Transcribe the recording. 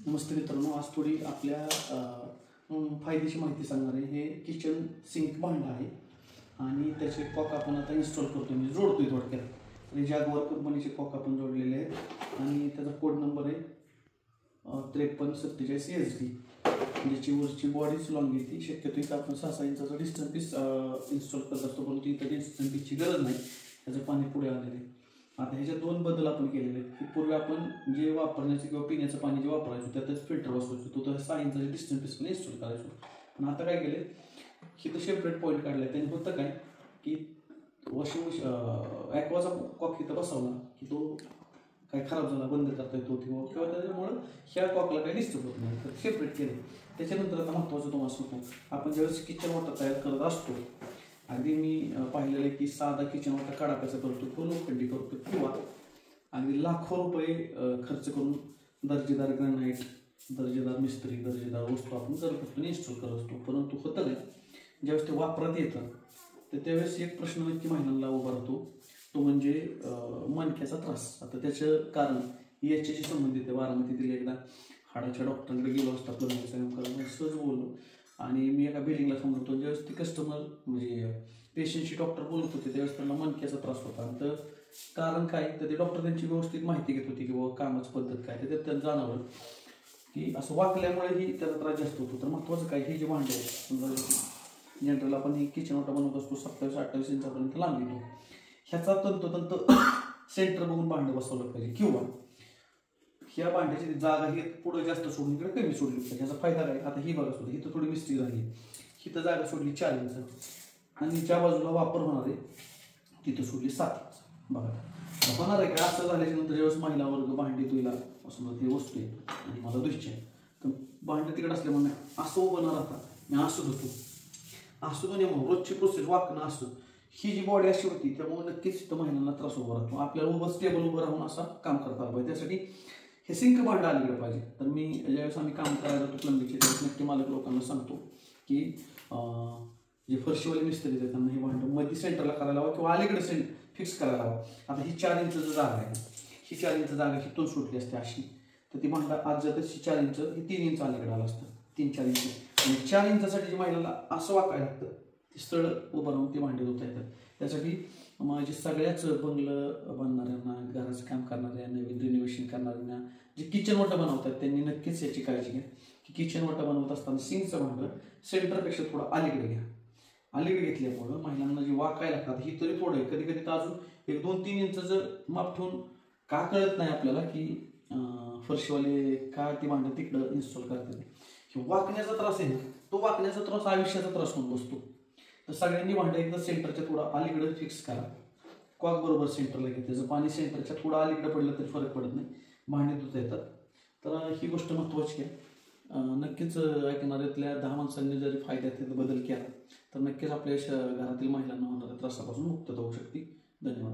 नमस्ते मित्रांनो, आज थोडी आपल्या फायद्याची माहिती सांगणार आहे. हे किचन सिंक भांडं आहे आणि त्याचे कॉक आपण आता इन्स्टॉल करतो, म्हणजे जोडतोय थोडक्यात. आणि जॅगवार कंपनीचे कॉक आपण जोडलेले आहेत आणि त्याचा कोड नंबर आहे 5347 SD. ज्याची वरची बॉडीच लॉंग येते. शक्यतो इथं आपण 6 इंचाचा डिस्टन्स पीस इन्स्टॉल करत असतो, परंतु इथं डिस्टन्स पीसची गरज नाही. त्याचं पाणी पुढे आलेलं आहे. आता ह्याचे दोन बदल आपण केलेले आहेत की पूर्वी आपण जे वापरण्याचं किंवा पिण्याचं पाणी जे वापरायचो त्यातच फिल्टर बसवायचो, तो 6 इंचाचे डिस्टन्स पीस पण इन्स्टॉल करायचो. पण आता काय केलं की तो सेपरेट पॉईंट काढला. त्याने होतं काय की वॉशिंग मशीन ॲक्वाचा कॉक इथं बसवला की तो काय खराब झाला बंद करता येतो किंवा त्याच्यामुळं ह्या कॉकला काही डिस्टर्ब होत नाही. तर सेपरेट केलं. त्याच्यानंतर आता महत्त्वाचं तुम्हाला सांगतो, आपण ज्यावेळेस किचन वॉटर तयार करत असतो, अगदी मी पाहिलेलं आहे की साधा किचन वॉटर कडाकाचा करतो तो लोखंडी करतो, किंवा अगदी लाखो रुपये खर्च करून दर्जेदार ग्रॅनाईट, दर्जेदार मिस्त्री, दर्जेदार वस्तू आपण करत असतो, इन्स्टॉल करत असतो. परंतु होतं काय, ज्यावेळेस ते वापरात येतं तर त्यावेळेस एक प्रश्न नक्की महिलांना उभा राहतो, तो म्हणजे मणक्याचा त्रास. आता त्याचं कारण याच्याशी संबंधित आहे. बारामतीतील एकदा हाडाच्या डॉक्टरांकडे गेलो असता, प्लंबिंगचं काम करायला सहज बोललो आणि मी एका बिल्डिंगला थांबलो. ज्यावेळेस ते कस्टमर म्हणजे पेशंटशी डॉक्टर बोलत होते त्यावेळेस त्यांना मणक्याचा त्रास होता. तर कारण काय, तर ते डॉक्टर त्यांची व्यवस्थित माहिती घेत होती की बाबा कामाची पद्धत काय, तर त्यात जाणवलं की असं वाकल्यामुळेही त्याचा त्रास जास्त होतो. तर महत्त्वाचं काय, हे जे भांडे आहेत, जनरल आपण ही किचन वाटा बनवत असतो 27-28 इंचापर्यंत लांब येतो. ह्याचा तंतोतंत सेंटर बघून भांडं बसवलं पाहिजे, किंवा ह्या भांड्याची जागा ही पुढे जास्त सोडून इकडे कमी सोडली पाहिजे. ह्याचा फायदा काय, आता ही बघा सुद्धा इथं थोडी मिस्त्री झाली, हिथं जागा सोडली 4 इंच आणि ज्या बाजूला वापर होणार आहे तिथं सोडली 7 इंच. बघा होणार आहे काय, असं झाल्याच्या नंतर ज्यावेळेस महिला वर्ग भांडी तुला असं ते वस्तू आहे आणि मला दुसरी आहे, तर भांडं तिकडे असल्यामुळे असं उभं न राहता मी असं धुतो, असं दोन्ही रोजची प्रोसेस वाकणं असं. ही जी बॉडी अशी होती त्यामुळे नक्कीच इथं महिलांना त्रास उभा राहतो. आपल्याला उभं स्टेबल उभं राहून असं काम करता आलं पाहिजे. त्यासाठी हे सिंक भांडं आलेलं पाहिजे. तर मी ज्यावेळेस आम्ही काम करायला जातो प्लंबिंगचे, त्यावेळेस नक्की मालक लोकांना सांगतो की जे फरशीवाले मिस्त्री आहेत त्यांना हे भांडं मध्ये सेंटरला करायला हवं किंवा अलीकडे फिक्स करायला हवं. आता ही 4 इंचचं जागा आहे, ही 4 इंच जागा हिथून सुटली असते अशी, तर ती भांडं आज जातं 4 इंच, ही 3 इंच अलीकडे आलं असतं, 3-4 इंच. आणि 4 इंचासाठी जे महिलाला असं वाकायला लागतं, ती स्थळ उभं राहून ती भांडी धुता येतात. त्यासाठी माझे सगळ्याच बंगलं बांधणाऱ्यांना, घराचं काम करणाऱ्या, नवीन रिनोव्हेशन करणाऱ्यांना, जे किचन वाटा बनवतात त्यांनी नक्कीच याची काळजी घ्या की किचन वाटा बनवत असताना सिंकचं भांडं सेंटरपेक्षा थोडं अलीकडे घ्या. अलीकडे घेतल्यामुळं महिलांना जे वाकायला लागतात ही तरी थोडं आहे, कधी कधी तर अजून 1-2-3 इंचाचं माप ठेवून का कळत नाही आपल्याला की फरशीवाले का ती भांडं तिकडं इन्स्टॉल करतात. किंवा वाकण्याचा त्रास आहे, तो वाकण्याचा त्रास आयुष्याचा त्रास होऊन बसतो. तर सगळ्यांनी भांडं एकदा सेंटरच्या थोडं अलीकडे फिक्स करा, कॉक बरोबर सेंटरला घेते, त्याचं पाणी सेंटरच्या थोडं अलीकडे पडलं तरी फरक पडत नाही, भांडे धुता येतात. तर ही गोष्ट महत्त्वाची आहे. नक्कीच ऐकणाऱ्यातल्या 10 माणसांनी जरी फायद्यात बदल केला तर नक्कीच आपल्या घरातील महिलांना होणाऱ्या त्रासापासून मुक्तता होऊ शकते. धन्यवाद.